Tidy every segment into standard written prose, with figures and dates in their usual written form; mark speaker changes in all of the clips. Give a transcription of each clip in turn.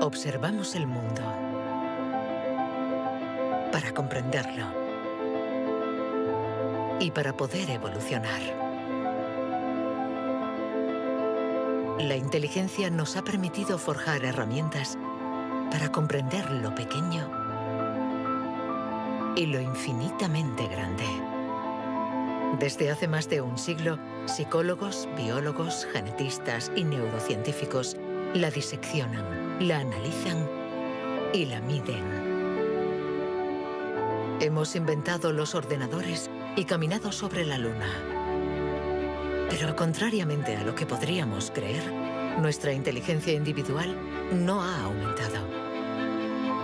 Speaker 1: Observamos el mundo para comprenderlo y para poder evolucionar. La inteligencia nos ha permitido forjar herramientas para comprender lo pequeño y lo infinitamente grande. Desde hace más de un siglo, psicólogos, biólogos, genetistas y neurocientíficos la diseccionan, la analizan y la miden. Hemos inventado los ordenadores y caminado sobre la Luna. Pero contrariamente a lo que podríamos creer, nuestra inteligencia individual no ha aumentado.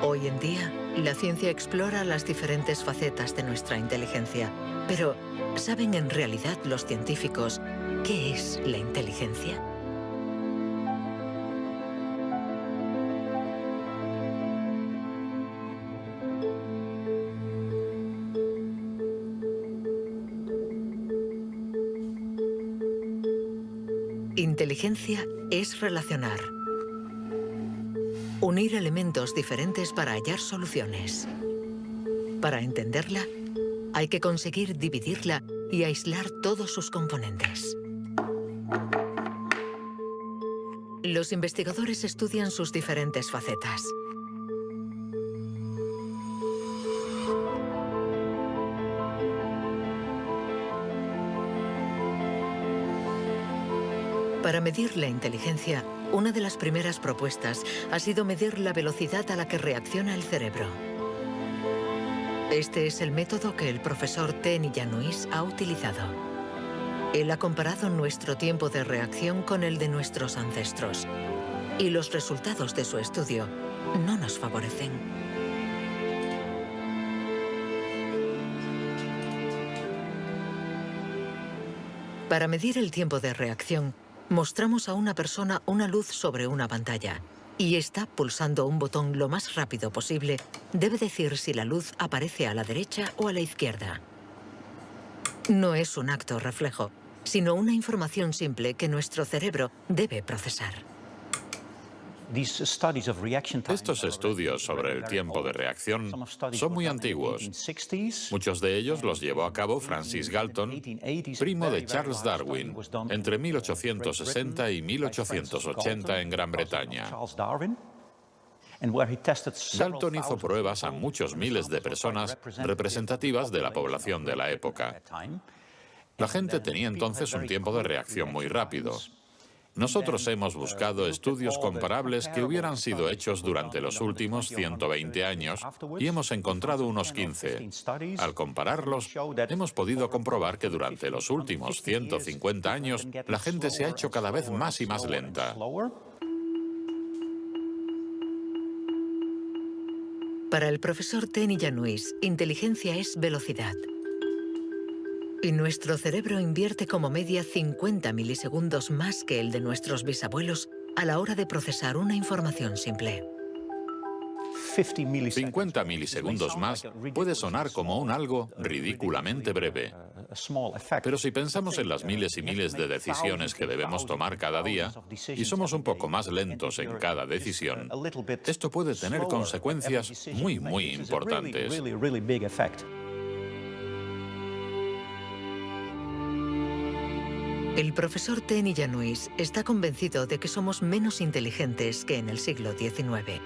Speaker 1: Hoy en día, la ciencia explora las diferentes facetas de nuestra inteligencia. Pero, ¿saben en realidad los científicos qué es la inteligencia? Inteligencia es relacionar. Unir elementos diferentes para hallar soluciones. Para entenderla, hay que conseguir dividirla y aislar todos sus componentes. Los investigadores estudian sus diferentes facetas. Para medir la inteligencia, una de las primeras propuestas ha sido medir la velocidad a la que reacciona el cerebro. Este es el método que el profesor Ten Iannuis ha utilizado. Él ha comparado nuestro tiempo de reacción con el de nuestros ancestros. Y los resultados de su estudio no nos favorecen. Para medir el tiempo de reacción, mostramos a una persona una luz sobre una pantalla y ésta, pulsando un botón lo más rápido posible, debe decir si la luz aparece a la derecha o a la izquierda. No es un acto reflejo, sino una información simple que nuestro cerebro debe procesar.
Speaker 2: Estos estudios sobre el tiempo de reacción son muy antiguos. Muchos de ellos los llevó a cabo Francis Galton, primo de Charles Darwin, entre 1860 y 1880 en Gran Bretaña. Galton hizo pruebas a muchos miles de personas representativas de la población de la época. La gente tenía entonces un tiempo de reacción muy rápido. Nosotros hemos buscado estudios comparables que hubieran sido hechos durante los últimos 120 años y hemos encontrado unos 15. Al compararlos, hemos podido comprobar que durante los últimos 150 años la gente se ha hecho cada vez más y más lenta.
Speaker 1: Para el profesor Ten Iannuis, inteligencia es velocidad. Y nuestro cerebro invierte como media 50 milisegundos más que el de nuestros bisabuelos a la hora de procesar una información simple.
Speaker 2: 50 milisegundos más puede sonar como un algo ridículamente breve. Pero si pensamos en las miles y miles de decisiones que debemos tomar cada día, y somos un poco más lentos en cada decisión, esto puede tener consecuencias muy, muy importantes.
Speaker 1: El profesor Ten Iannuis está convencido de que somos menos inteligentes que en el siglo XIX.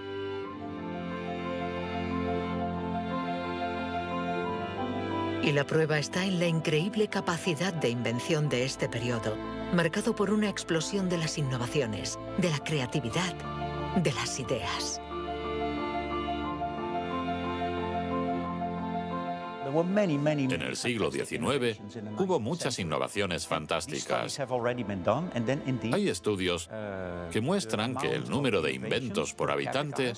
Speaker 1: Y la prueba está en la increíble capacidad de invención de este periodo, marcado por una explosión de las innovaciones, de la creatividad, de las ideas.
Speaker 2: En el siglo XIX hubo muchas innovaciones fantásticas. Hay estudios que muestran que el número de inventos por habitante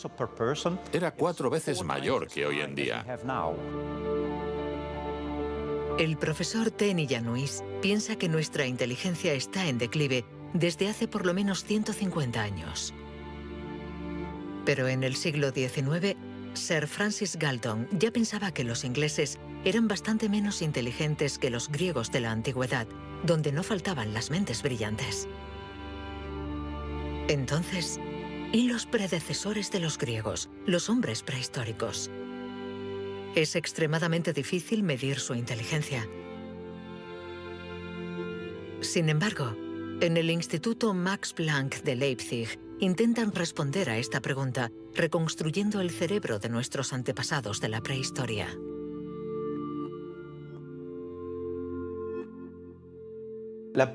Speaker 2: era 4 veces mayor que hoy en día.
Speaker 1: El profesor Ten Iannuis piensa que nuestra inteligencia está en declive desde hace por lo menos 150 años. Pero en el siglo XIX, Sir Francis Galton ya pensaba que los ingleses eran bastante menos inteligentes que los griegos de la antigüedad, donde no faltaban las mentes brillantes. Entonces, y los predecesores de los griegos, los hombres prehistóricos. Es extremadamente difícil medir su inteligencia. Sin embargo, en el Instituto Max Planck de Leipzig intentan responder a esta pregunta reconstruyendo el cerebro de nuestros antepasados de la prehistoria.
Speaker 3: La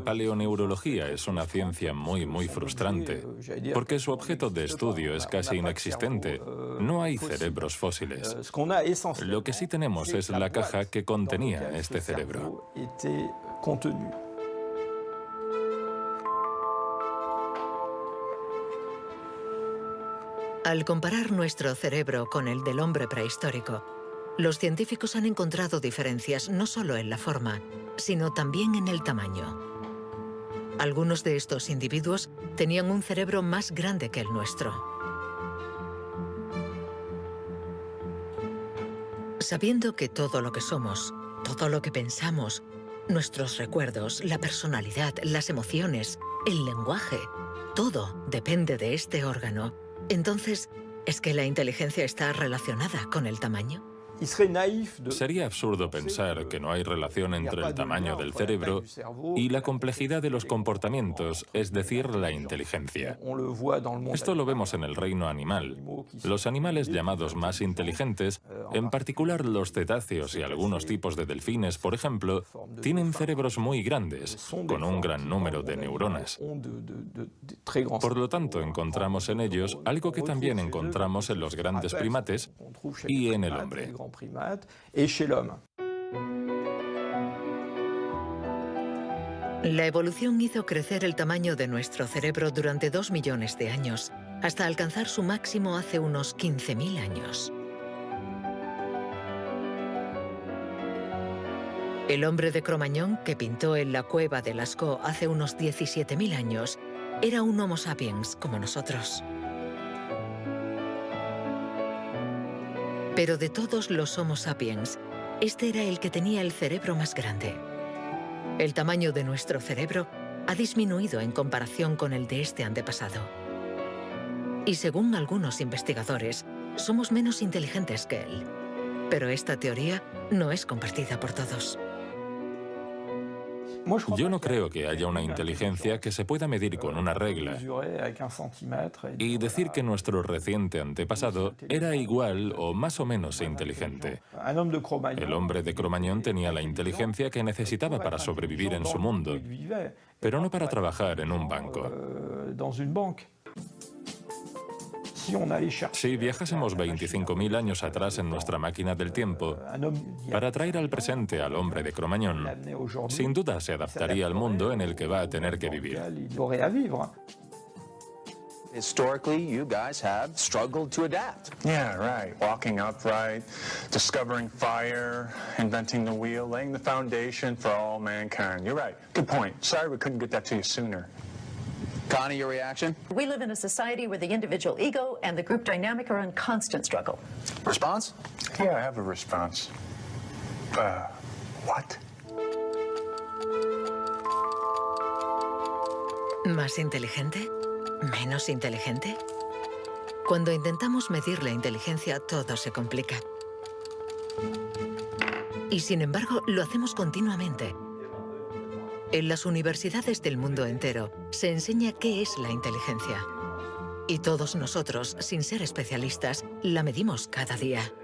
Speaker 3: paleoneurología es una ciencia muy frustrante, porque su objeto de estudio es casi inexistente. No hay cerebros fósiles. Lo que sí tenemos es la caja que contenía este cerebro.
Speaker 1: Al comparar nuestro cerebro con el del hombre prehistórico, los científicos han encontrado diferencias no solo en la forma, sino también en el tamaño. Algunos de estos individuos tenían un cerebro más grande que el nuestro. Sabiendo que todo lo que somos, todo lo que pensamos, nuestros recuerdos, la personalidad, las emociones, el lenguaje, todo depende de este órgano, entonces, ¿es que la inteligencia está relacionada con el tamaño?
Speaker 3: Sería absurdo pensar que no hay relación entre el tamaño del cerebro y la complejidad de los comportamientos, es decir, la inteligencia. Esto lo vemos en el reino animal. Los animales llamados más inteligentes, en particular los cetáceos y algunos tipos de delfines, por ejemplo, tienen cerebros muy grandes, con un gran número de neuronas. Por lo tanto, encontramos en ellos algo que también encontramos en los grandes primates y en el hombre.
Speaker 1: La evolución hizo crecer el tamaño de nuestro cerebro durante 2 millones de años, hasta alcanzar su máximo hace unos 15.000 años. El hombre de Cro-Magnon, que pintó en la cueva de Lascaux hace unos 17.000 años, era un Homo sapiens como nosotros. Pero de todos los Homo sapiens, este era el que tenía el cerebro más grande. El tamaño de nuestro cerebro ha disminuido en comparación con el de este antepasado. Y según algunos investigadores, somos menos inteligentes que él. Pero esta teoría no es compartida por todos.
Speaker 3: Yo no creo que haya una inteligencia que se pueda medir con una regla y decir que nuestro reciente antepasado era igual o más o menos inteligente. El hombre de Cro-Magnon tenía la inteligencia que necesitaba para sobrevivir en su mundo, pero no para trabajar en un banco. Si viajásemos 25.000 años atrás en nuestra máquina del tiempo, para traer al presente al hombre de Cro-Magnon, sin duda se adaptaría al mundo en el que va a tener que vivir.
Speaker 4: Historically, you guys have struggled to adapt.
Speaker 5: Yeah, right. Walking upright, discovering fire, inventing the wheel, laying the foundation for all mankind. You're right. Good point. Sorry we couldn't get that to you sooner.
Speaker 4: Connie, your reaction?
Speaker 6: We live in a society where the individual ego and the group dynamic are in constant struggle.
Speaker 4: Response?
Speaker 5: Yeah, I have a response. What?
Speaker 1: ¿Más inteligente? ¿Menos inteligente? Cuando intentamos medir la inteligencia, todo se complica. Y sin embargo, lo hacemos continuamente. En las universidades del mundo entero se enseña qué es la inteligencia. Y todos nosotros, sin ser especialistas, la medimos cada día.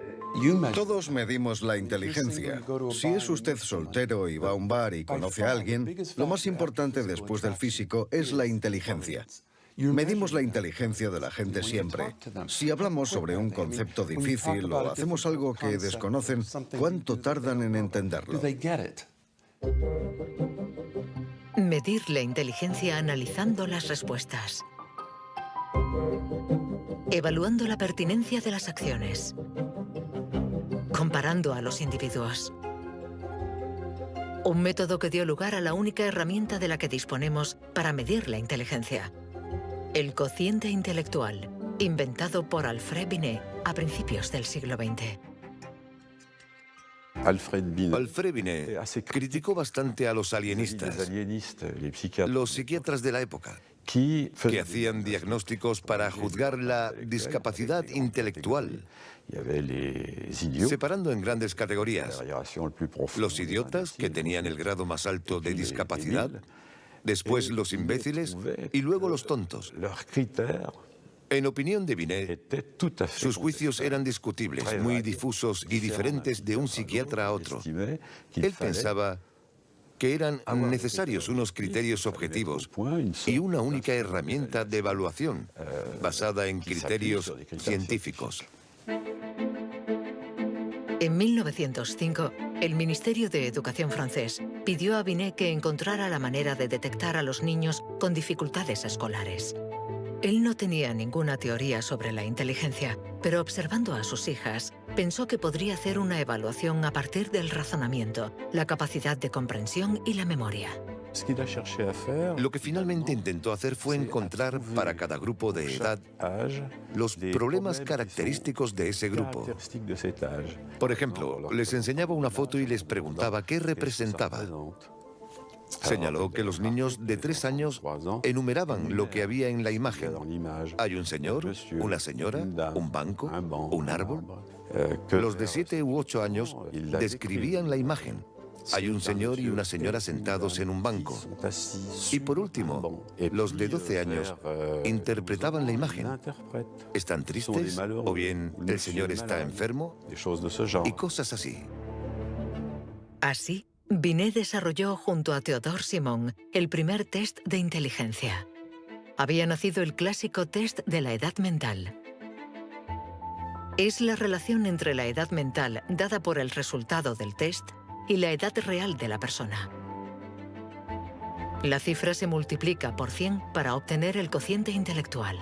Speaker 7: Todos medimos la inteligencia. Si es usted soltero y va a un bar y conoce a alguien, lo más importante después del físico es la inteligencia. Medimos la inteligencia de la gente siempre. Si hablamos sobre un concepto difícil o hacemos algo que desconocen, ¿cuánto tardan en entenderlo?
Speaker 1: Medir la inteligencia analizando las respuestas. Evaluando la pertinencia de las acciones. Comparando a los individuos. Un método que dio lugar a la única herramienta de la que disponemos para medir la inteligencia. El cociente intelectual, inventado por Alfred Binet a principios del siglo XX.
Speaker 8: Alfred Binet criticó bastante a los alienistas, los psiquiatras de la época. que hacían diagnósticos para juzgar la discapacidad intelectual, separando en grandes categorías: los idiotas, que tenían el grado más alto de discapacidad, después los imbéciles y luego los tontos. En opinión de Binet, sus juicios eran discutibles, muy difusos y diferentes de un psiquiatra a otro. Él pensaba que eran necesarios unos criterios objetivos y una única herramienta de evaluación basada en criterios científicos.
Speaker 1: En 1905, el Ministerio de Educación francés pidió a Binet que encontrara la manera de detectar a los niños con dificultades escolares. Él no tenía ninguna teoría sobre la inteligencia, pero observando a sus hijas, pensó que podría hacer una evaluación a partir del razonamiento, la capacidad de comprensión y la memoria.
Speaker 8: Lo que finalmente intentó hacer fue encontrar para cada grupo de edad los problemas característicos de ese grupo. Por ejemplo, les enseñaba una foto y les preguntaba qué representaba. Señaló que los niños de 3 años enumeraban lo que había en la imagen. Hay un señor, una señora, un banco, un árbol. Los de 7 u 8 años describían la imagen. Hay un señor y una señora sentados en un banco. Y por último, los de 12 años interpretaban la imagen. ¿Están tristes? ¿O bien el señor está enfermo? Y cosas así.
Speaker 1: Así, Binet desarrolló junto a Théodore Simon el primer test de inteligencia. Había nacido el clásico test de la edad mental. Es la relación entre la edad mental dada por el resultado del test y la edad real de la persona. La cifra se multiplica por 100 para obtener el cociente intelectual.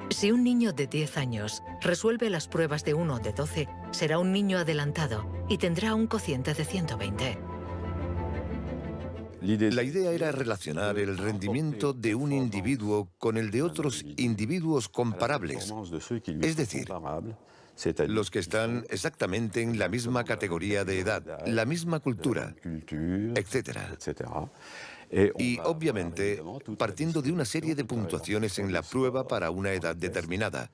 Speaker 1: Si un niño de 10 años resuelve las pruebas de uno de 12, será un niño adelantado y tendrá un cociente de 120.
Speaker 8: La idea era relacionar el rendimiento de un individuo con el de otros individuos comparables, es decir, los que están exactamente en la misma categoría de edad, la misma cultura, etc. Y, obviamente, partiendo de una serie de puntuaciones en la prueba para una edad determinada.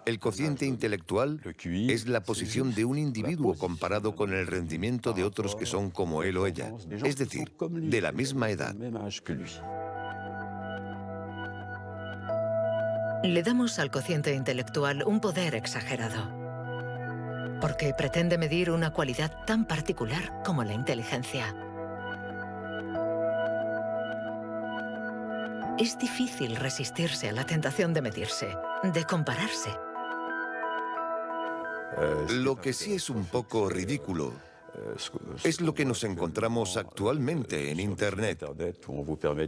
Speaker 8: El cociente intelectual es la posición de un individuo comparado con el rendimiento de otros que son como él o ella, es decir, de la misma edad.
Speaker 1: Le damos al cociente intelectual un poder exagerado, porque pretende medir una cualidad tan particular como la inteligencia. Es difícil resistirse a la tentación de medirse, de compararse.
Speaker 8: Lo que sí es un poco ridículo es lo que nos encontramos actualmente en Internet,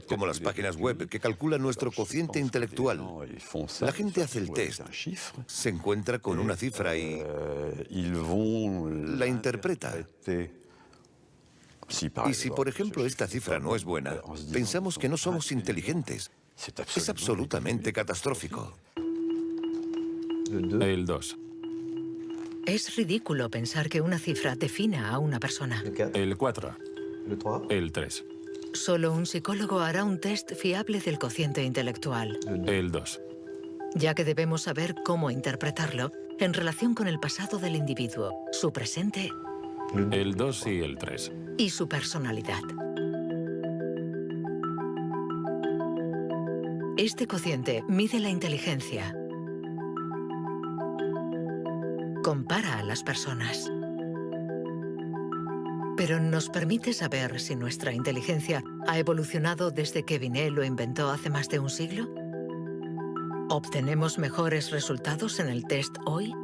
Speaker 8: como las páginas web que calculan nuestro cociente intelectual. La gente hace el test, se encuentra con una cifra y la interpreta. Y si, por ejemplo, esta cifra no es buena, pensamos que no somos inteligentes. Es absolutamente catastrófico.
Speaker 3: El 2.
Speaker 1: Es ridículo pensar que una cifra defina a una persona.
Speaker 3: El 4. El 3.
Speaker 1: Solo un psicólogo hará un test fiable del cociente intelectual.
Speaker 3: El 2.
Speaker 1: Ya que debemos saber cómo interpretarlo en relación con el pasado del individuo, su presente
Speaker 3: El 2 y el 3.
Speaker 1: y su personalidad. Este cociente mide la inteligencia. Compara a las personas. Pero ¿nos permite saber si nuestra inteligencia ha evolucionado desde que Binet lo inventó hace más de un siglo? ¿Obtenemos mejores resultados en el test hoy?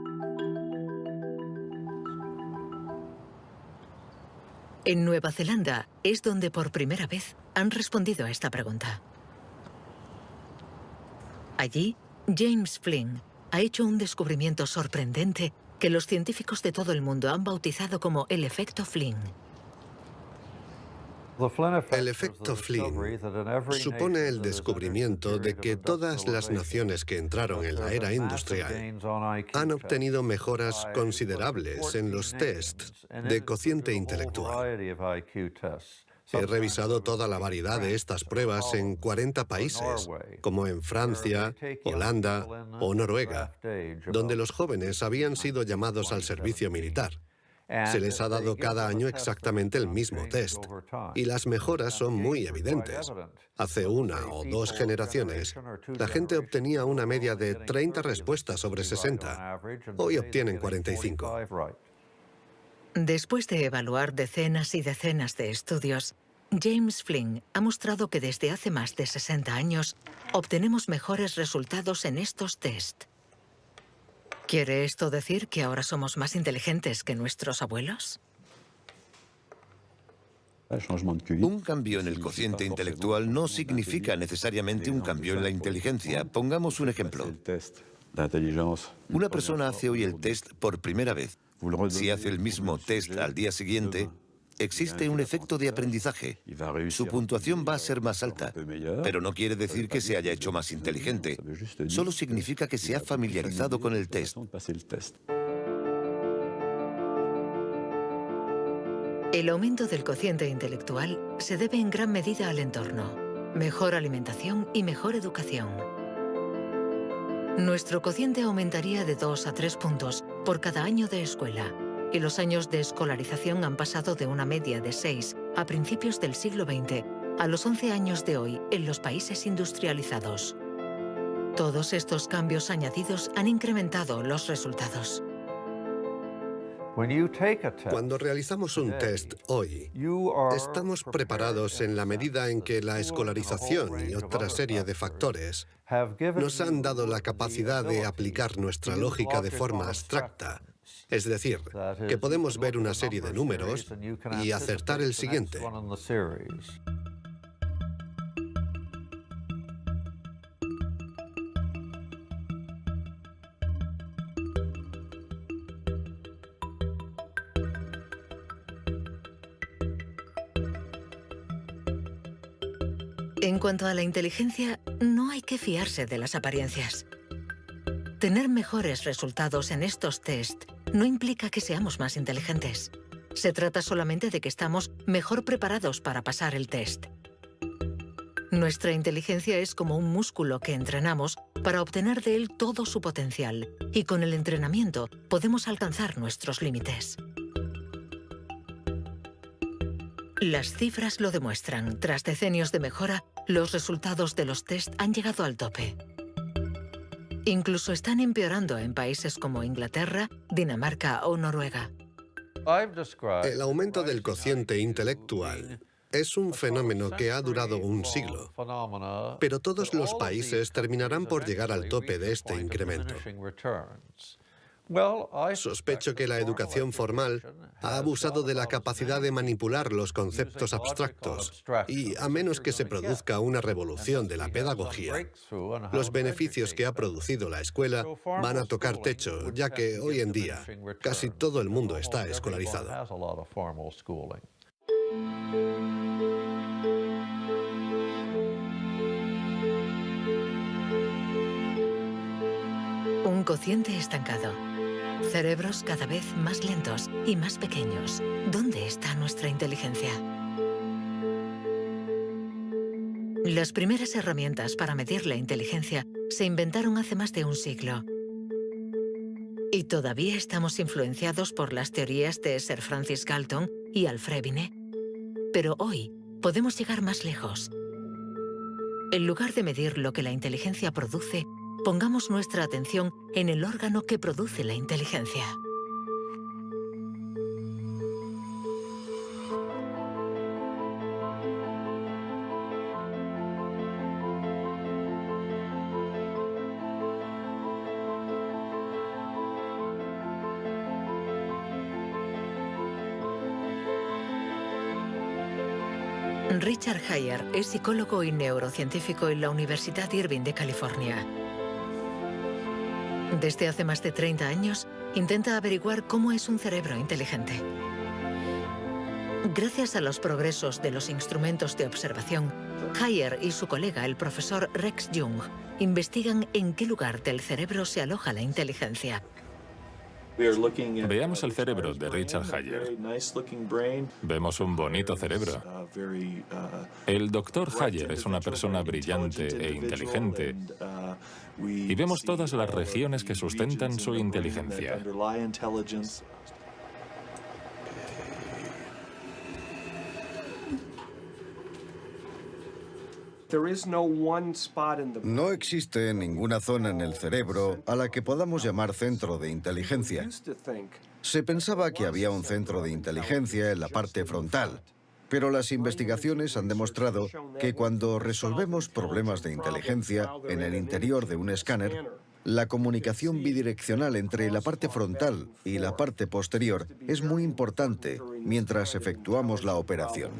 Speaker 1: En Nueva Zelanda es donde por primera vez han respondido a esta pregunta. Allí, James Flynn ha hecho un descubrimiento sorprendente que los científicos de todo el mundo han bautizado como el efecto Flynn.
Speaker 9: El efecto Flynn supone el descubrimiento de que todas las naciones que entraron en la era industrial han obtenido mejoras considerables en los tests de cociente intelectual. He revisado toda la variedad de estas pruebas en 40 países, como en Francia, Holanda o Noruega, donde los jóvenes habían sido llamados al servicio militar. Se les ha dado cada año exactamente el mismo test, y las mejoras son muy evidentes. Hace 1 o 2 generaciones, la gente obtenía una media de 30 respuestas sobre 60. Hoy obtienen 45.
Speaker 1: Después de evaluar decenas y decenas de estudios, James Flynn ha mostrado que desde hace más de 60 años obtenemos mejores resultados en estos test. ¿Quiere esto decir que ahora somos más inteligentes que nuestros abuelos?
Speaker 8: Un cambio en el cociente intelectual no significa necesariamente un cambio en la inteligencia. Pongamos un ejemplo. Una persona hace hoy el test por primera vez. Si hace el mismo test al día siguiente, existe un efecto de aprendizaje. Su puntuación va a ser más alta, pero no quiere decir que se haya hecho más inteligente. Solo significa que se ha familiarizado con el test.
Speaker 1: El aumento del cociente intelectual se debe en gran medida al entorno, mejor alimentación y mejor educación. Nuestro cociente aumentaría de 2 a 3 puntos por cada año de escuela, y los años de escolarización han pasado de una media de 6 a principios del siglo XX a los 11 años de hoy en los países industrializados. Todos estos cambios añadidos han incrementado los resultados.
Speaker 9: Cuando realizamos un test hoy, estamos preparados en la medida en que la escolarización y otra serie de factores nos han dado la capacidad de aplicar nuestra lógica de forma abstracta. Es decir, que podemos ver una serie de números y acertar el siguiente.
Speaker 1: En cuanto a la inteligencia, no hay que fiarse de las apariencias. Tener mejores resultados en estos test no implica que seamos más inteligentes. Se trata solamente de que estamos mejor preparados para pasar el test. Nuestra inteligencia es como un músculo que entrenamos para obtener de él todo su potencial, y con el entrenamiento podemos alcanzar nuestros límites. Las cifras lo demuestran. Tras decenios de mejora, los resultados de los test han llegado al tope. Incluso están empeorando en países como Inglaterra, Dinamarca o Noruega.
Speaker 9: El aumento del cociente intelectual es un fenómeno que ha durado un siglo, pero todos los países terminarán por llegar al tope de este incremento. Sospecho que la educación formal ha abusado de la capacidad de manipular los conceptos abstractos y, a menos que se produzca una revolución de la pedagogía, los beneficios que ha producido la escuela van a tocar techo, ya que hoy en día casi todo el mundo está escolarizado.
Speaker 1: Un cociente estancado. Cerebros cada vez más lentos y más pequeños. ¿Dónde está nuestra inteligencia? Las primeras herramientas para medir la inteligencia se inventaron hace más de un siglo. Y todavía estamos influenciados por las teorías de Sir Francis Galton y Alfred Binet. Pero hoy podemos llegar más lejos. En lugar de medir lo que la inteligencia produce, pongamos nuestra atención en el órgano que produce la inteligencia. Richard Heyer es psicólogo y neurocientífico en la Universidad Irvine de California. Desde hace más de 30 años, intenta averiguar cómo es un cerebro inteligente. Gracias a los progresos de los instrumentos de observación, Heyer y su colega, el profesor Rex Jung, investigan en qué lugar del cerebro se aloja la inteligencia.
Speaker 3: Veamos el cerebro de Richard Hayer. Vemos un bonito cerebro. El doctor Hayer es una persona brillante e inteligente y vemos todas las regiones que sustentan su inteligencia.
Speaker 7: No existe ninguna zona en el cerebro a la que podamos llamar centro de inteligencia. Se pensaba que había un centro de inteligencia en la parte frontal, pero las investigaciones han demostrado que cuando resolvemos problemas de inteligencia en el interior de un escáner, la comunicación bidireccional entre la parte frontal y la parte posterior es muy importante mientras efectuamos la operación.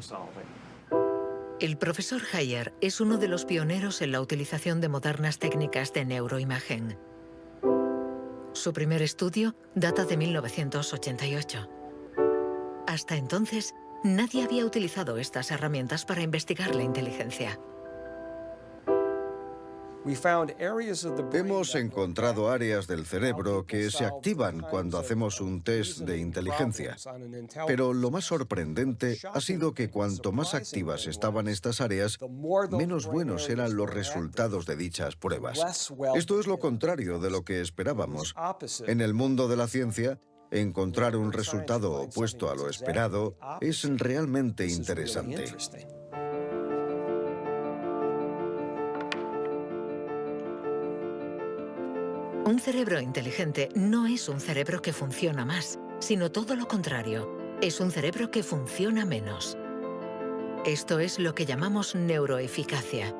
Speaker 1: El profesor Hayer es uno de los pioneros en la utilización de modernas técnicas de neuroimagen. Su primer estudio data de 1988. Hasta entonces, nadie había utilizado estas herramientas para investigar la inteligencia.
Speaker 7: Hemos encontrado áreas del cerebro que se activan cuando hacemos un test de inteligencia. Pero lo más sorprendente ha sido que cuanto más activas estaban estas áreas, menos buenos eran los resultados de dichas pruebas. Esto es lo contrario de lo que esperábamos. En el mundo de la ciencia, encontrar un resultado opuesto a lo esperado es realmente interesante.
Speaker 1: Un cerebro inteligente no es un cerebro que funciona más, sino todo lo contrario. Es un cerebro que funciona menos. Esto es lo que llamamos neuroeficacia.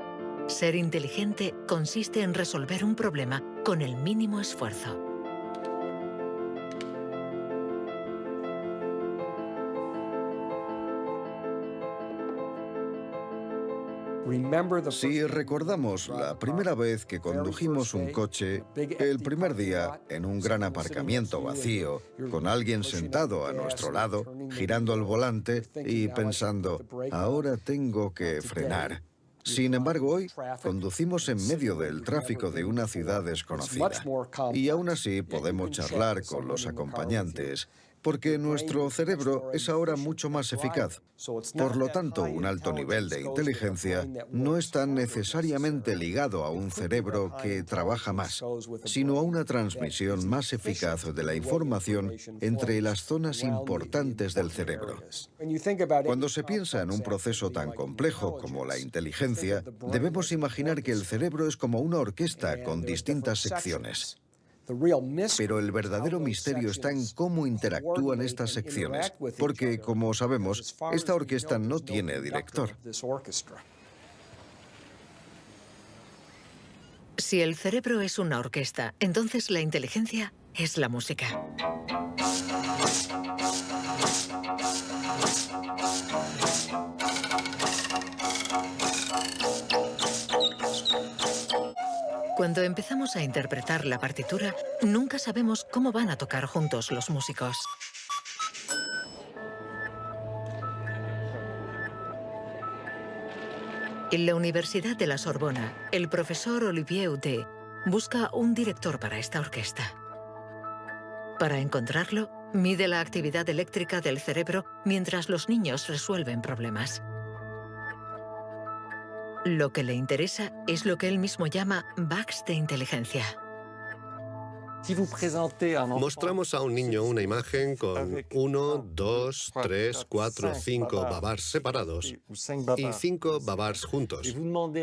Speaker 1: Ser inteligente consiste en resolver un problema con el mínimo esfuerzo.
Speaker 7: Si recordamos la primera vez que condujimos un coche, el primer día en un gran aparcamiento vacío, con alguien sentado a nuestro lado, girando el volante y pensando, ahora tengo que frenar. Sin embargo, hoy conducimos en medio del tráfico de una ciudad desconocida y aún así podemos charlar con los acompañantes, porque nuestro cerebro es ahora mucho más eficaz. Por lo tanto, un alto nivel de inteligencia no está necesariamente ligado a un cerebro que trabaja más, sino a una transmisión más eficaz de la información entre las zonas importantes del cerebro. Cuando se piensa en un proceso tan complejo como la inteligencia, debemos imaginar que el cerebro es como una orquesta con distintas secciones. Pero el verdadero misterio está en cómo interactúan estas secciones, porque, como sabemos, esta orquesta no tiene director.
Speaker 1: Si el cerebro es una orquesta, entonces la inteligencia es la música. Cuando empezamos a interpretar la partitura, nunca sabemos cómo van a tocar juntos los músicos. En la Universidad de la Sorbona, el profesor Olivier Houdet busca un director para esta orquesta. Para encontrarlo, mide la actividad eléctrica del cerebro mientras los niños resuelven problemas. Lo que le interesa es lo que él mismo llama bugs de inteligencia.
Speaker 9: Mostramos a un niño una imagen con 1, 2, 3, 4, 5 babars separados y 5 babars juntos.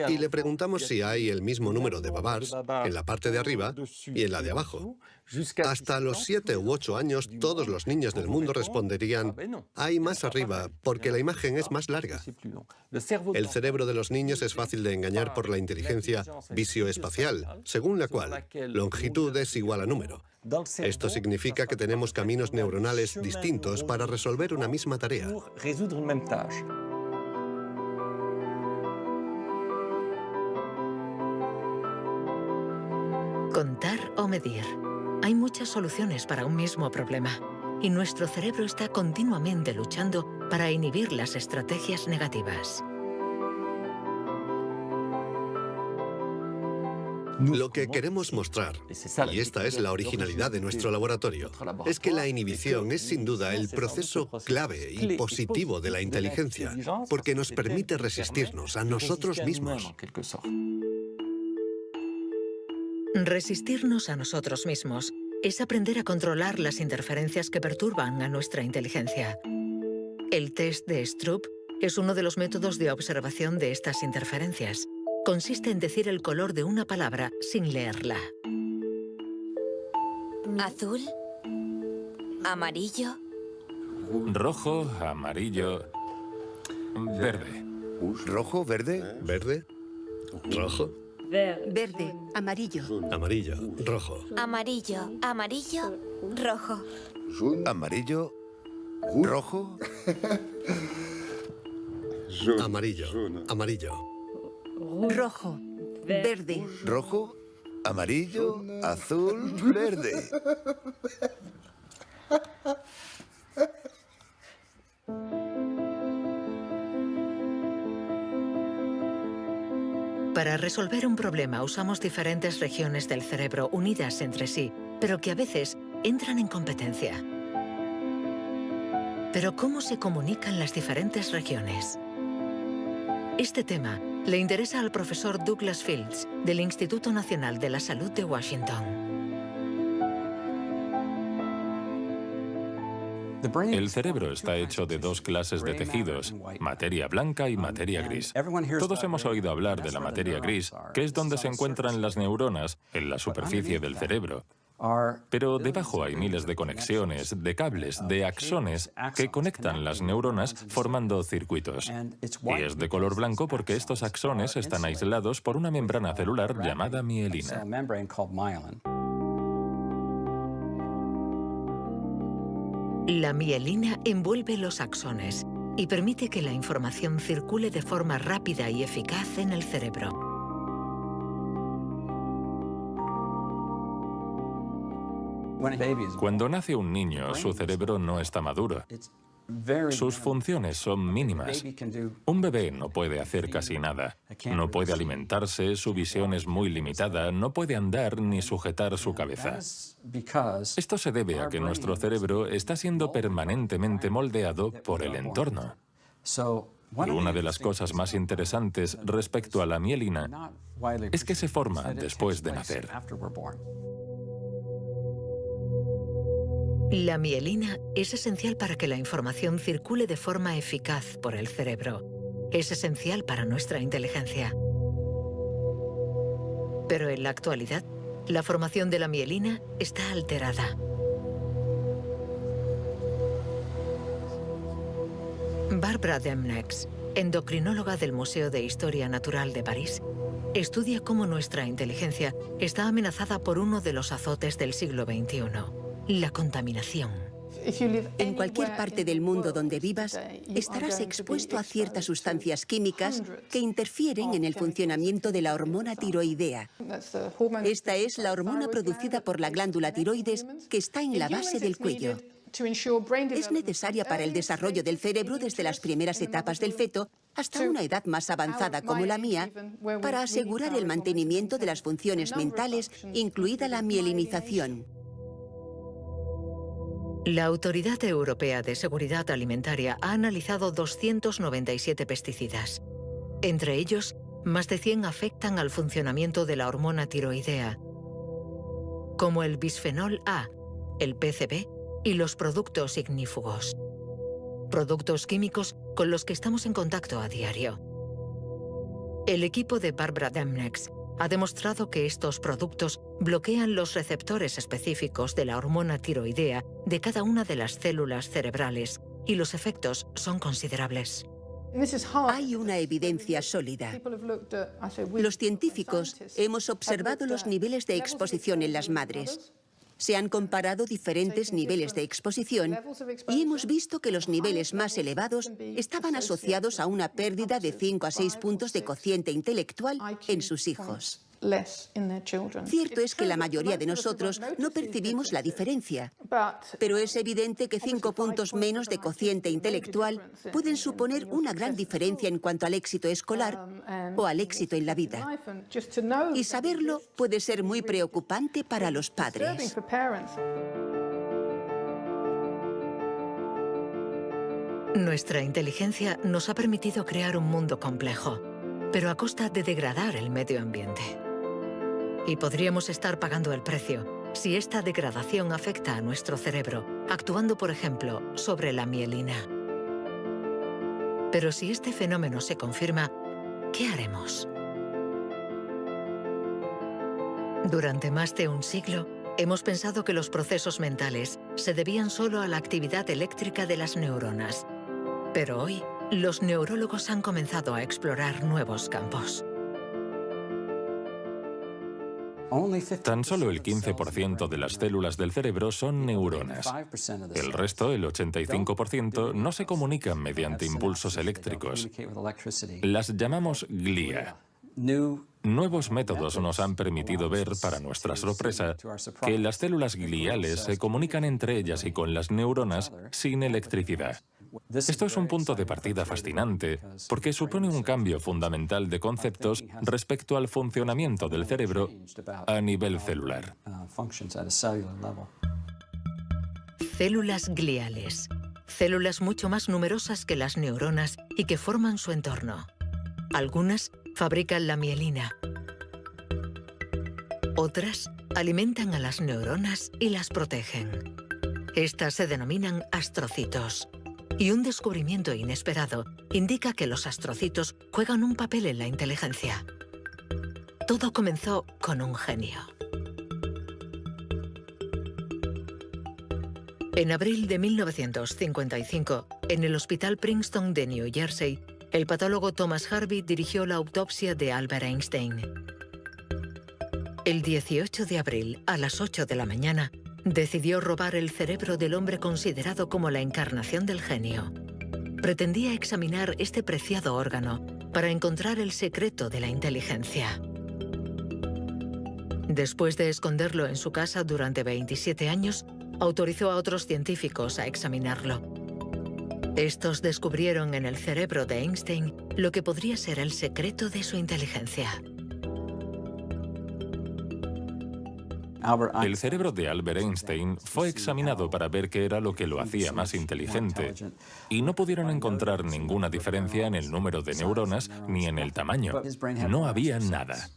Speaker 9: Y le preguntamos si hay el mismo número de babars en la parte de arriba y en la de abajo. Hasta los 7 u 8 años, todos los niños del mundo responderían, hay más arriba, porque la imagen es más larga. El cerebro de los niños es fácil de engañar por la inteligencia visioespacial, según la cual longitud es igual a número. Esto significa que tenemos caminos neuronales distintos para resolver una misma tarea.
Speaker 1: Contar o medir. Hay muchas soluciones para un mismo problema, y nuestro cerebro está continuamente luchando para inhibir las estrategias negativas.
Speaker 9: Lo que queremos mostrar, y esta es la originalidad de nuestro laboratorio, es que la inhibición es sin duda el proceso clave y positivo de la inteligencia, porque nos permite resistirnos a nosotros mismos.
Speaker 1: Resistirnos a nosotros mismos es aprender a controlar las interferencias que perturban a nuestra inteligencia. El test de Stroop es uno de los métodos de observación de estas interferencias. Consiste en decir el color de una palabra sin leerla.
Speaker 10: Azul, amarillo,
Speaker 3: Rojo, amarillo, verde.
Speaker 8: ¿Rojo, verde?
Speaker 9: ¿Verde? ¿Rojo?
Speaker 10: verde, amarillo,
Speaker 9: Amarillo, rojo.
Speaker 10: amarillo, amarillo, rojo.
Speaker 8: ¿Amarillo? ¿Rojo?
Speaker 9: Amarillo, amarillo.
Speaker 10: Rojo, verde,
Speaker 8: ¿Rojo? ¿Amarillo? ¿Azul? ¿Verde?
Speaker 1: Para resolver un problema usamos diferentes regiones del cerebro unidas entre sí, pero que a veces entran en competencia. Pero ¿cómo se comunican las diferentes regiones? Este tema le interesa al profesor Douglas Fields, del Instituto Nacional de la Salud de Washington.
Speaker 3: El cerebro está hecho de dos clases de tejidos, materia blanca y materia gris. Todos hemos oído hablar de la materia gris, que es donde se encuentran las neuronas, en la superficie del cerebro. Pero debajo hay miles de conexiones, de cables, de axones que conectan las neuronas formando circuitos. Y es de color blanco porque estos axones están aislados por una membrana celular llamada mielina.
Speaker 1: La mielina envuelve los axones y permite que la información circule de forma rápida y eficaz en el cerebro.
Speaker 3: Cuando nace un niño, su cerebro no está maduro. Sus funciones son mínimas. Un bebé no puede hacer casi nada. No puede alimentarse, su visión es muy limitada, no puede andar ni sujetar su cabeza. Esto se debe a que nuestro cerebro está siendo permanentemente moldeado por el entorno. Y una de las cosas más interesantes respecto a la mielina es que se forma después de nacer.
Speaker 1: La mielina es esencial para que la información circule de forma eficaz por el cerebro. Es esencial para nuestra inteligencia. Pero en la actualidad, la formación de la mielina está alterada. Barbara Demnex, endocrinóloga del Museo de Historia Natural de París, estudia cómo nuestra inteligencia está amenazada por uno de los azotes del siglo XXI. La contaminación.
Speaker 11: En cualquier parte del mundo donde vivas, estarás expuesto a ciertas sustancias químicas que interfieren en el funcionamiento de la hormona tiroidea. Esta es la hormona producida por la glándula tiroides que está en la base del cuello. Es necesaria para el desarrollo del cerebro desde las primeras etapas del feto hasta una edad más avanzada como la mía, para asegurar el mantenimiento de las funciones mentales, incluida la mielinización.
Speaker 1: La Autoridad Europea de Seguridad Alimentaria ha analizado 297 pesticidas. Entre ellos, más de 100 afectan al funcionamiento de la hormona tiroidea, como el bisfenol A, el PCB y los productos ignífugos. Productos químicos con los que estamos en contacto a diario. El equipo de Barbara Demnex ha demostrado que estos productos bloquean los receptores específicos de la hormona tiroidea de cada una de las células cerebrales y los efectos son considerables.
Speaker 11: Hay una evidencia sólida. Los científicos hemos observado los niveles de exposición en las madres. Se han comparado diferentes niveles de exposición y hemos visto que los niveles más elevados estaban asociados a una pérdida de 5 a 6 puntos de cociente intelectual en sus hijos. Cierto es que la mayoría de nosotros no percibimos la diferencia, pero es evidente que 5 puntos menos de cociente intelectual pueden suponer una gran diferencia en cuanto al éxito escolar o al éxito en la vida. Y saberlo puede ser muy preocupante para los padres.
Speaker 1: Nuestra inteligencia nos ha permitido crear un mundo complejo, pero a costa de degradar el medio ambiente. Y podríamos estar pagando el precio si esta degradación afecta a nuestro cerebro, actuando, por ejemplo, sobre la mielina. Pero si este fenómeno se confirma, ¿qué haremos? Durante más de un siglo, hemos pensado que los procesos mentales se debían solo a la actividad eléctrica de las neuronas. Pero hoy, los neurólogos han comenzado a explorar nuevos campos.
Speaker 3: Tan solo el 15% de las células del cerebro son neuronas. El resto, el 85%, no se comunican mediante impulsos eléctricos. Las llamamos glía. Nuevos métodos nos han permitido ver, para nuestra sorpresa, que las células gliales se comunican entre ellas y con las neuronas sin electricidad. Esto es un punto de partida fascinante, porque supone un cambio fundamental de conceptos respecto al funcionamiento del cerebro a nivel celular.
Speaker 1: Células gliales. Células mucho más numerosas que las neuronas y que forman su entorno. Algunas fabrican la mielina. Otras alimentan a las neuronas y las protegen. Estas se denominan astrocitos. Y un descubrimiento inesperado indica que los astrocitos juegan un papel en la inteligencia. Todo comenzó con un genio. En abril de 1955, en el Hospital Princeton de New Jersey, el patólogo Thomas Harvey dirigió la autopsia de Albert Einstein. El 18 de abril, a las 8 de la mañana, decidió robar el cerebro del hombre considerado como la encarnación del genio. Pretendía examinar este preciado órgano para encontrar el secreto de la inteligencia. Después de esconderlo en su casa durante 27 años, autorizó a otros científicos a examinarlo. Estos descubrieron en el cerebro de Einstein lo que podría ser el secreto de su inteligencia.
Speaker 3: El cerebro de Albert Einstein fue examinado para ver qué era lo que lo hacía más inteligente, y no pudieron encontrar ninguna diferencia en el número de neuronas ni en el tamaño. No había nada,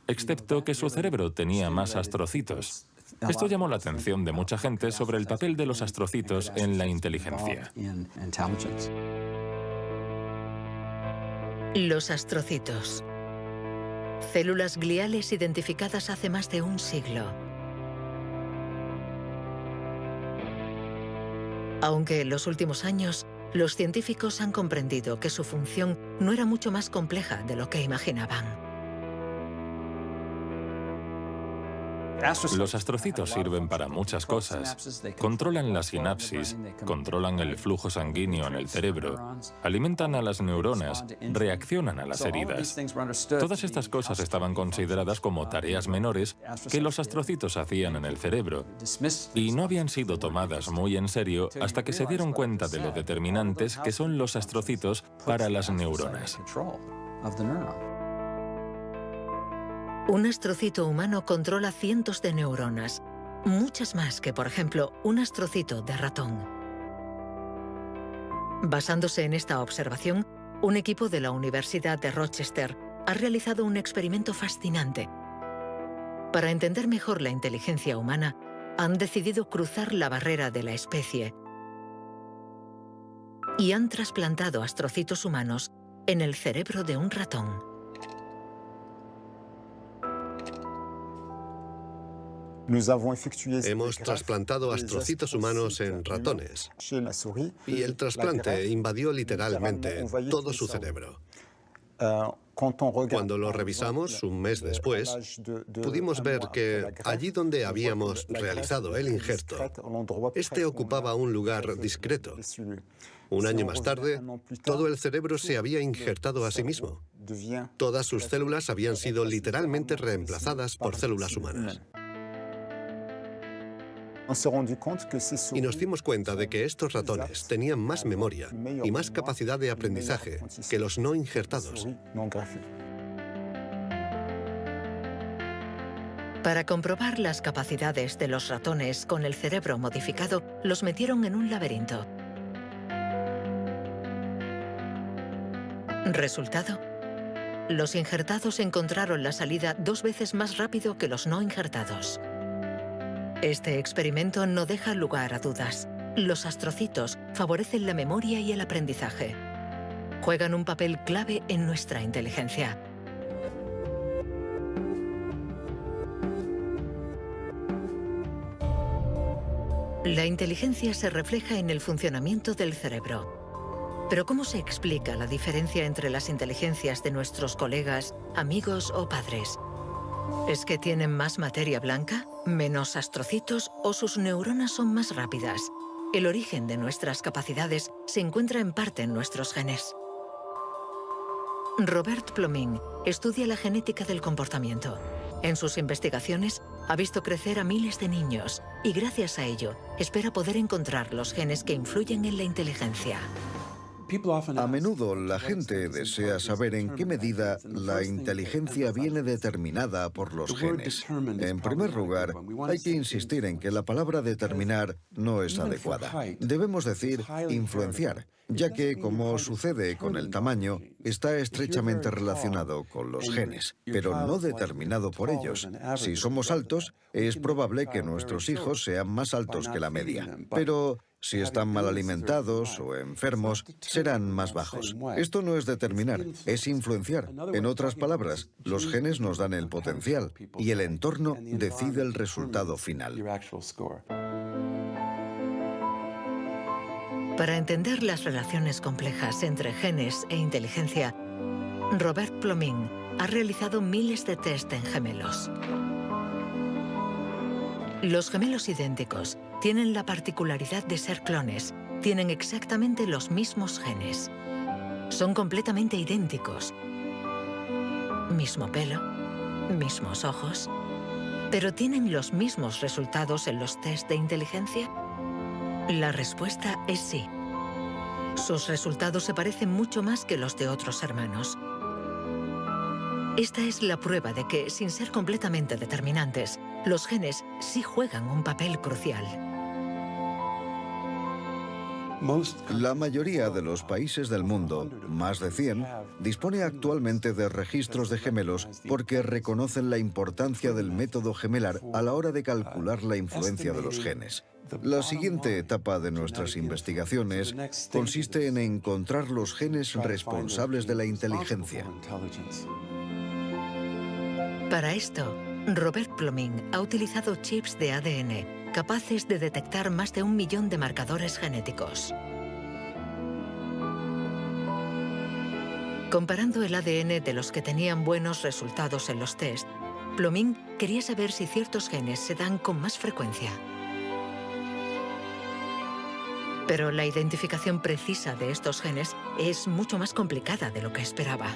Speaker 3: excepto que su cerebro tenía más astrocitos. Esto llamó la atención de mucha gente sobre el papel de los astrocitos en la inteligencia.
Speaker 1: Los astrocitos. Células gliales identificadas hace más de un siglo. Aunque en los últimos años, los científicos han comprendido que su función no era mucho más compleja de lo que imaginaban.
Speaker 3: Los astrocitos sirven para muchas cosas. Controlan la sinapsis, controlan el flujo sanguíneo en el cerebro, alimentan a las neuronas, reaccionan a las heridas. Todas estas cosas estaban consideradas como tareas menores que los astrocitos hacían en el cerebro, y no habían sido tomadas muy en serio hasta que se dieron cuenta de lo determinantes que son los astrocitos para las neuronas.
Speaker 1: Un astrocito humano controla cientos de neuronas, muchas más que, por ejemplo, un astrocito de ratón. Basándose en esta observación, un equipo de la Universidad de Rochester ha realizado un experimento fascinante. Para entender mejor la inteligencia humana, han decidido cruzar la barrera de la especie y han trasplantado astrocitos humanos en el cerebro de un ratón.
Speaker 9: Hemos trasplantado astrocitos humanos en ratones y el trasplante invadió literalmente todo su cerebro. Cuando lo revisamos un mes después, pudimos ver que allí donde habíamos realizado el injerto, este ocupaba un lugar discreto. Un año más tarde, todo el cerebro se había injertado a sí mismo. Todas sus células habían sido literalmente reemplazadas por células humanas. Y nos dimos cuenta de que estos ratones tenían más memoria y más capacidad de aprendizaje que los no injertados.
Speaker 1: Para comprobar las capacidades de los ratones con el cerebro modificado, los metieron en un laberinto. Resultado: los injertados encontraron la salida 2 veces más rápido que los no injertados. Este experimento no deja lugar a dudas. Los astrocitos favorecen la memoria y el aprendizaje. Juegan un papel clave en nuestra inteligencia. La inteligencia se refleja en el funcionamiento del cerebro. Pero ¿cómo se explica la diferencia entre las inteligencias de nuestros colegas, amigos o padres? ¿Es que tienen más materia blanca, menos astrocitos o sus neuronas son más rápidas? El origen de nuestras capacidades se encuentra en parte en nuestros genes. Robert Plomin estudia la genética del comportamiento. En sus investigaciones ha visto crecer a miles de niños y gracias a ello espera poder encontrar los genes que influyen en la inteligencia.
Speaker 7: A menudo la gente desea saber en qué medida la inteligencia viene determinada por los genes. En primer lugar, hay que insistir en que la palabra determinar no es adecuada. Debemos decir influenciar, ya que, como sucede con el tamaño, está estrechamente relacionado con los genes, pero no determinado por ellos. Si somos altos, es probable que nuestros hijos sean más altos que la media, pero si están mal alimentados o enfermos, serán más bajos. Esto no es determinar, es influenciar. En otras palabras, los genes nos dan el potencial y el entorno decide el resultado final.
Speaker 1: Para entender las relaciones complejas entre genes e inteligencia, Robert Plomin ha realizado miles de test en gemelos. Los gemelos idénticos tienen la particularidad de ser clones, tienen exactamente los mismos genes. Son completamente idénticos. Mismo pelo, mismos ojos, pero ¿tienen los mismos resultados en los test de inteligencia? La respuesta es sí. Sus resultados se parecen mucho más que los de otros hermanos. Esta es la prueba de que, sin ser completamente determinantes, los genes sí juegan un papel crucial.
Speaker 7: La mayoría de los países del mundo, más de 100, dispone actualmente de registros de gemelos porque reconocen la importancia del método gemelar a la hora de calcular la influencia de los genes. La siguiente etapa de nuestras investigaciones consiste en encontrar los genes responsables de la inteligencia.
Speaker 1: Para esto, Robert Plomin ha utilizado chips de ADN capaces de detectar más de 1 millón de marcadores genéticos. Comparando el ADN de los que tenían buenos resultados en los test, Plomin quería saber si ciertos genes se dan con más frecuencia. Pero la identificación precisa de estos genes es mucho más complicada de lo que esperaba.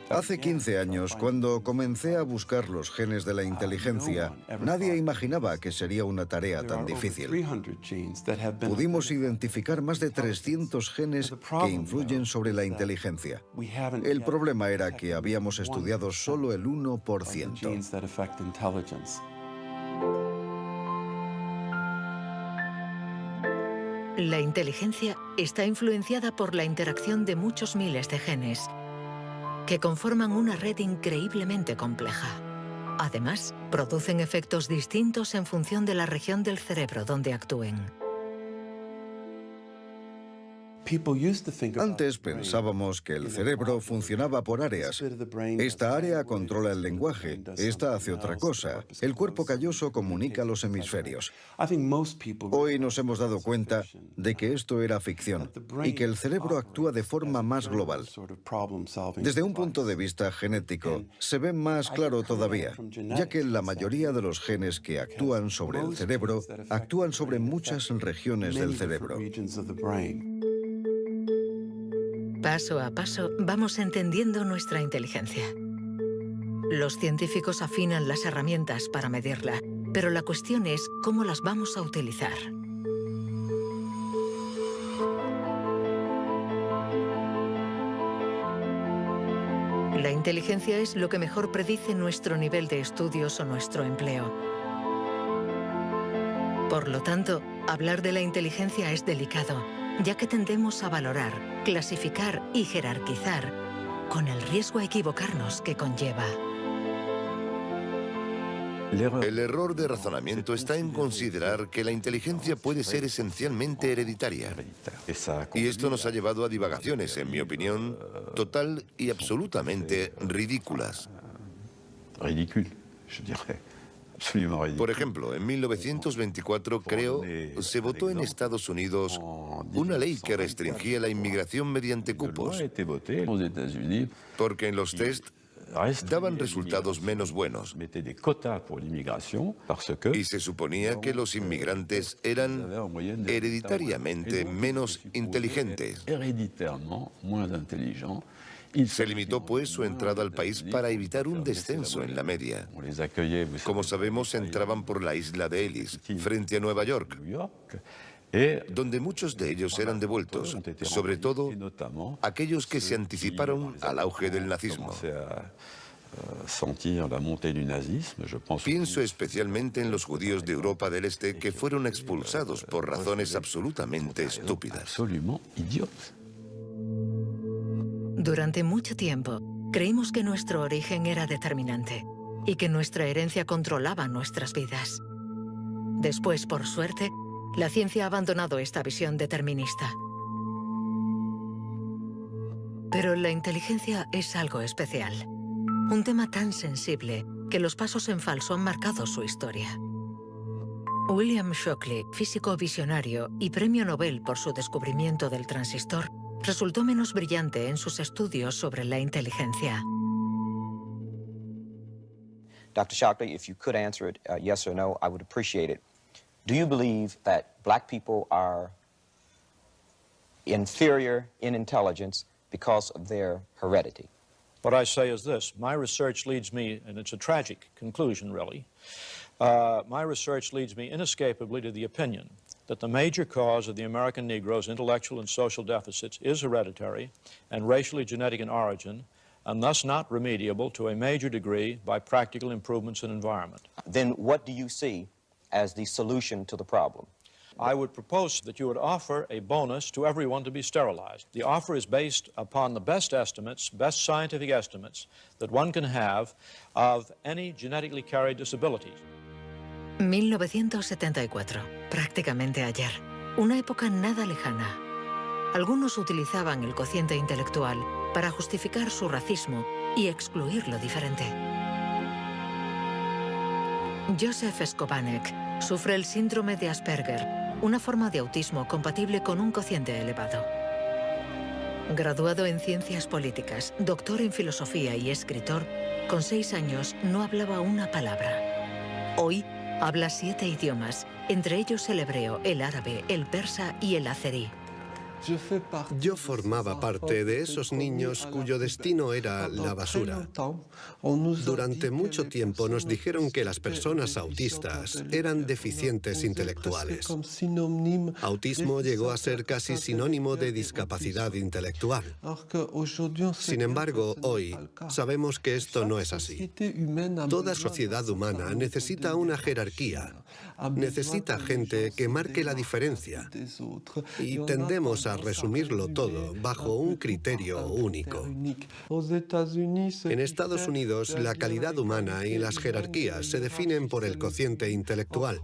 Speaker 7: Hace 15 años, cuando comencé a buscar los genes de la inteligencia, nadie imaginaba que sería una tarea tan difícil. Pudimos identificar más de 300 genes que influyen sobre la inteligencia. El problema era que habíamos estudiado solo el 1%.
Speaker 1: La inteligencia está influenciada por la interacción de muchos miles de genes que conforman una red increíblemente compleja. Además, producen efectos distintos en función de la región del cerebro donde actúen.
Speaker 7: Antes pensábamos que el cerebro funcionaba por áreas. Esta área controla el lenguaje, esta hace otra cosa. El cuerpo calloso comunica los hemisferios. Hoy nos hemos dado cuenta de que esto era ficción y que el cerebro actúa de forma más global. Desde un punto de vista genético, se ve más claro todavía, ya que la mayoría de los genes que actúan sobre el cerebro actúan sobre muchas regiones del cerebro.
Speaker 1: Paso a paso vamos entendiendo nuestra inteligencia. Los científicos afinan las herramientas para medirla, pero la cuestión es cómo las vamos a utilizar. La inteligencia es lo que mejor predice nuestro nivel de estudios o nuestro empleo. Por lo tanto, hablar de la inteligencia es delicado, ya que tendemos a valorar, clasificar y jerarquizar, con el riesgo a equivocarnos que conlleva.
Speaker 8: El error de razonamiento está en considerar que la inteligencia puede ser esencialmente hereditaria. Y esto nos ha llevado a divagaciones, en mi opinión, total y absolutamente ridículas. Por ejemplo, en 1924, creo, se votó en Estados Unidos una ley que restringía la inmigración mediante cupos, porque en los test daban resultados menos buenos. Y se suponía que los inmigrantes eran hereditariamente menos inteligentes. Se limitó, pues, su entrada al país para evitar un descenso en la media. Como sabemos, entraban por la isla de Ellis, frente a Nueva York, donde muchos de ellos eran devueltos, sobre todo aquellos que se anticiparon al auge del nazismo. Pienso especialmente en los judíos de Europa del Este que fueron expulsados por razones absolutamente estúpidas.
Speaker 1: Durante mucho tiempo, creímos que nuestro origen era determinante y que nuestra herencia controlaba nuestras vidas. Después, por suerte, la ciencia ha abandonado esta visión determinista. Pero la inteligencia es algo especial. Un tema tan sensible que los pasos en falso han marcado su historia. William Shockley, físico visionario y premio Nobel por su descubrimiento del transistor, resultó menos brillante en sus estudios sobre la inteligencia.
Speaker 12: Dr. Shockley, if you could answer it yes or no, I would appreciate it. Do you believe that black people are inferior in intelligence because of their heredity?
Speaker 13: What I say is this. My research leads me, and it's a tragic conclusion, really, my research leads me inescapably to the opinion that the major cause of the American Negro's intellectual and social deficits is hereditary and racially genetic in origin, and thus not remediable to a major degree by practical improvements in environment.
Speaker 12: Then what do you see as the solution to the problem?
Speaker 13: I would propose that you would offer a bonus to everyone to be sterilized. The offer is based upon the best estimates, best scientific estimates that one can have of any genetically carried disabilities.
Speaker 1: 1974, prácticamente ayer. Una época nada lejana. Algunos utilizaban el cociente intelectual para justificar su racismo y excluir lo diferente. Joseph Skobanek sufre el síndrome de Asperger, una forma de autismo compatible con un cociente elevado. Graduado en ciencias políticas, doctor en filosofía y escritor, con 6 años no hablaba una palabra. Hoy habla 7 idiomas, entre ellos el hebreo, el árabe, el persa y el azerí.
Speaker 9: Yo formaba parte de esos niños cuyo destino era la basura. Durante mucho tiempo nos dijeron que las personas autistas eran deficientes intelectuales. Autismo llegó a ser casi sinónimo de discapacidad intelectual. Sin embargo, hoy sabemos que esto no es así. Toda sociedad humana necesita una jerarquía. Necesita gente que marque la diferencia. Y tendemos a para resumirlo todo bajo un criterio único. En Estados Unidos, la calidad humana y las jerarquías se definen por el cociente intelectual.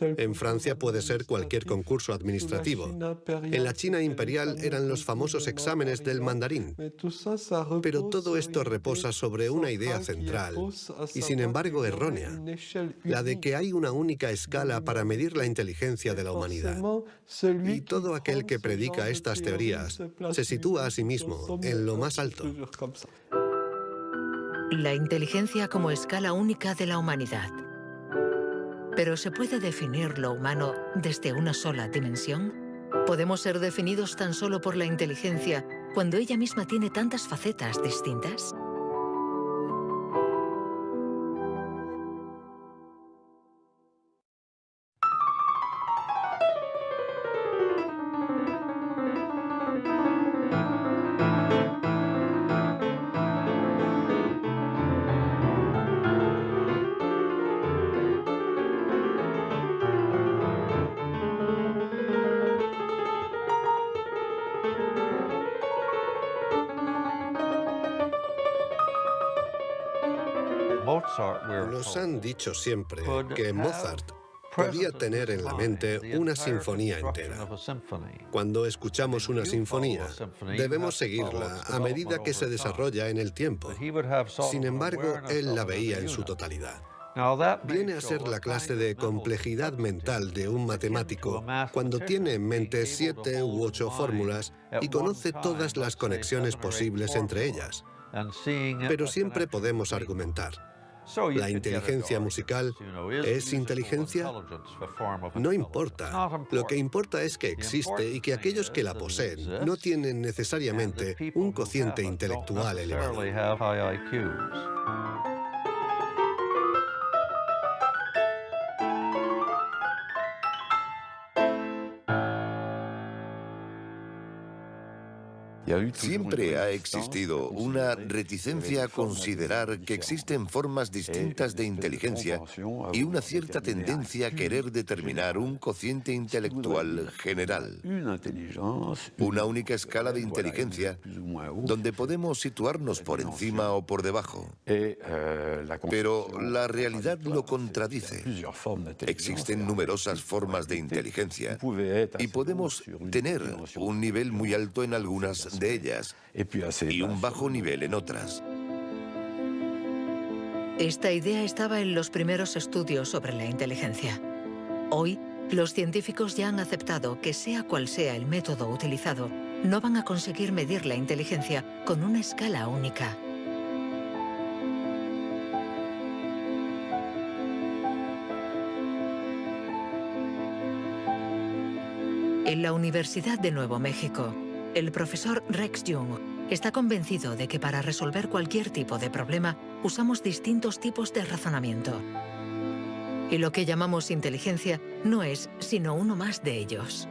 Speaker 9: En Francia puede ser cualquier concurso administrativo. En la China imperial eran los famosos exámenes del mandarín. Pero todo esto reposa sobre una idea central, y sin embargo errónea, la de que hay una única escala para medir la inteligencia de la humanidad. Y todo aquel que predica estas teorías se sitúa a sí mismo en lo más alto.
Speaker 1: La inteligencia como escala única de la humanidad. ¿Pero se puede definir lo humano desde una sola dimensión? ¿Podemos ser definidos tan solo por la inteligencia cuando ella misma tiene tantas facetas distintas?
Speaker 9: Nos han dicho siempre que Mozart podía tener en la mente una sinfonía entera. Cuando escuchamos una sinfonía, debemos seguirla a medida que se desarrolla en el tiempo. Sin embargo, él la veía en su totalidad. Viene a ser la clase de complejidad mental de un matemático cuando tiene en mente 7 u 8 fórmulas y conoce todas las conexiones posibles entre ellas. Pero siempre podemos argumentar. ¿La inteligencia musical es inteligencia? No importa. Lo que importa es que existe y que aquellos que la poseen no tienen necesariamente un cociente intelectual elevado.
Speaker 8: Siempre ha existido una reticencia a considerar que existen formas distintas de inteligencia y una cierta tendencia a querer determinar un cociente intelectual general. Una única escala de inteligencia donde podemos situarnos por encima o por debajo. Pero la realidad lo contradice. Existen numerosas formas de inteligencia y podemos tener un nivel muy alto en algunas de ellas y un bajo nivel en otras.
Speaker 1: Esta idea estaba en los primeros estudios sobre la inteligencia. Hoy, los científicos ya han aceptado que sea cual sea el método utilizado, no van a conseguir medir la inteligencia con una escala única. En la Universidad de Nuevo México, el profesor Rex Jung está convencido de que para resolver cualquier tipo de problema usamos distintos tipos de razonamiento. Y lo que llamamos inteligencia no es sino uno más de ellos.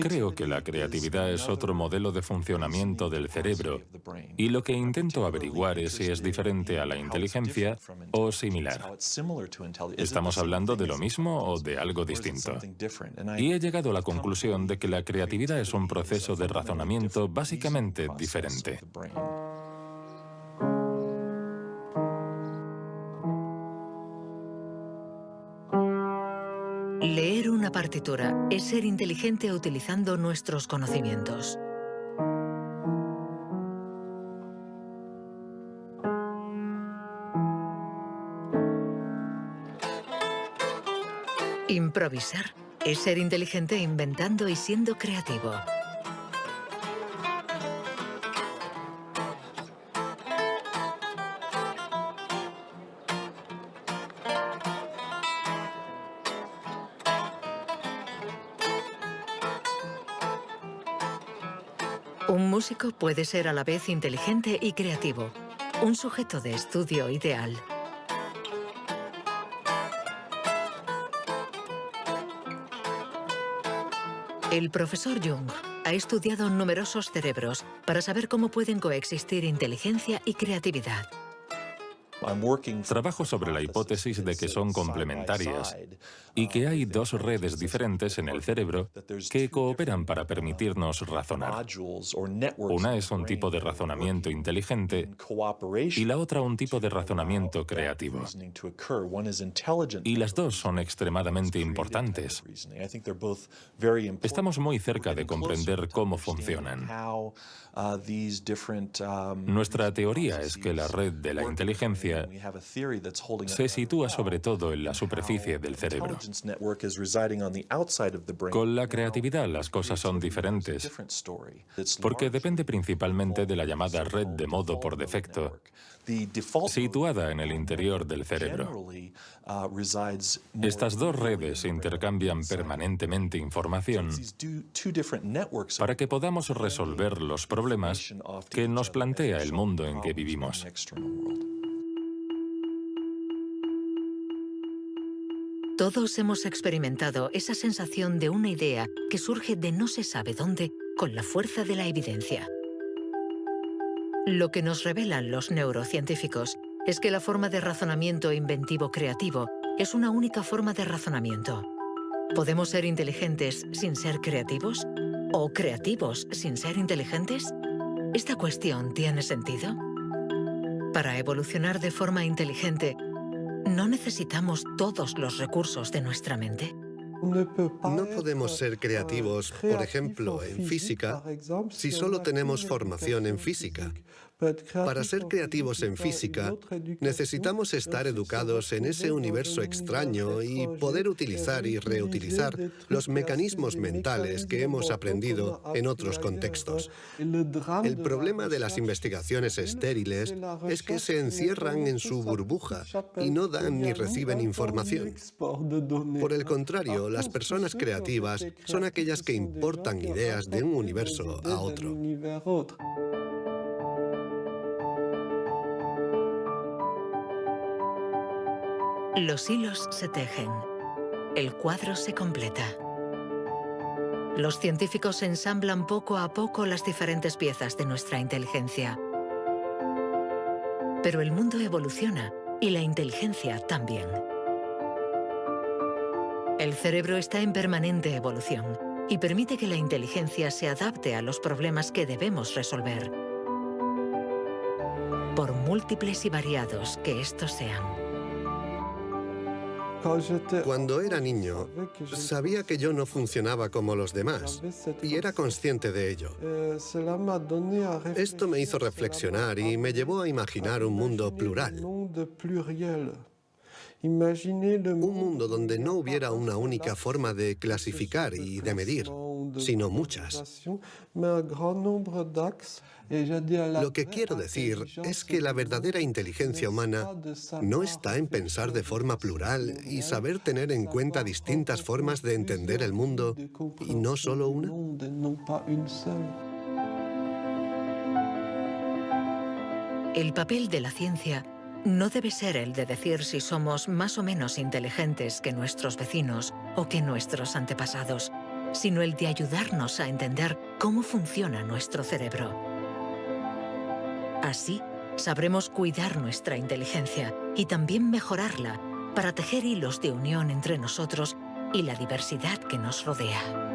Speaker 3: Creo que la creatividad es otro modelo de funcionamiento del cerebro y lo que intento averiguar es si es diferente a la inteligencia o similar. ¿Estamos hablando de lo mismo o de algo distinto? Y he llegado a la conclusión de que la creatividad es un proceso de razonamiento básicamente diferente.
Speaker 1: Leer una partitura es ser inteligente utilizando nuestros conocimientos. Improvisar es ser inteligente inventando y siendo creativo. Un músico puede ser a la vez inteligente y creativo, un sujeto de estudio ideal. El profesor Jung ha estudiado numerosos cerebros para saber cómo pueden coexistir inteligencia y creatividad.
Speaker 3: Trabajo sobre la hipótesis de que son complementarias y que hay dos redes diferentes en el cerebro que cooperan para permitirnos razonar. Una es un tipo de razonamiento inteligente y la otra un tipo de razonamiento creativo. Y las dos son extremadamente importantes. Estamos muy cerca de comprender cómo funcionan. Nuestra teoría es que la red de la inteligencia se sitúa sobre todo en la superficie del cerebro. Con la creatividad las cosas son diferentes, porque depende principalmente de la llamada red de modo por defecto, situada en el interior del cerebro. Estas dos redes intercambian permanentemente información para que podamos resolver los problemas que nos plantea el mundo en que vivimos.
Speaker 1: Todos hemos experimentado esa sensación de una idea que surge de no se sabe dónde con la fuerza de la evidencia. Lo que nos revelan los neurocientíficos es que la forma de razonamiento inventivo-creativo es una única forma de razonamiento. ¿Podemos ser inteligentes sin ser creativos? ¿O creativos sin ser inteligentes? ¿Esta cuestión tiene sentido? Para evolucionar de forma inteligente, ¿no necesitamos todos los recursos de nuestra mente?
Speaker 9: No podemos ser creativos, por ejemplo, en física, si solo tenemos formación en física. Para ser creativos en física, necesitamos estar educados en ese universo extraño y poder utilizar y reutilizar los mecanismos mentales que hemos aprendido en otros contextos. El problema de las investigaciones estériles es que se encierran en su burbuja y no dan ni reciben información. Por el contrario, las personas creativas son aquellas que importan ideas de un universo a otro.
Speaker 1: Los hilos se tejen. El cuadro se completa. Los científicos ensamblan poco a poco las diferentes piezas de nuestra inteligencia. Pero el mundo evoluciona y la inteligencia también. El cerebro está en permanente evolución y permite que la inteligencia se adapte a los problemas que debemos resolver, por múltiples y variados que estos sean.
Speaker 9: Cuando era niño, sabía que yo no funcionaba como los demás y era consciente de ello. Esto me hizo reflexionar y me llevó a imaginar un mundo plural. Un mundo donde no hubiera una única forma de clasificar y de medir, sino muchas. Lo que quiero decir es que la verdadera inteligencia humana no está en pensar de forma plural y saber tener en cuenta distintas formas de entender el mundo y no solo una.
Speaker 1: El papel de la ciencia no debe ser el de decir si somos más o menos inteligentes que nuestros vecinos o que nuestros antepasados, sino el de ayudarnos a entender cómo funciona nuestro cerebro. Así, sabremos cuidar nuestra inteligencia y también mejorarla para tejer hilos de unión entre nosotros y la diversidad que nos rodea.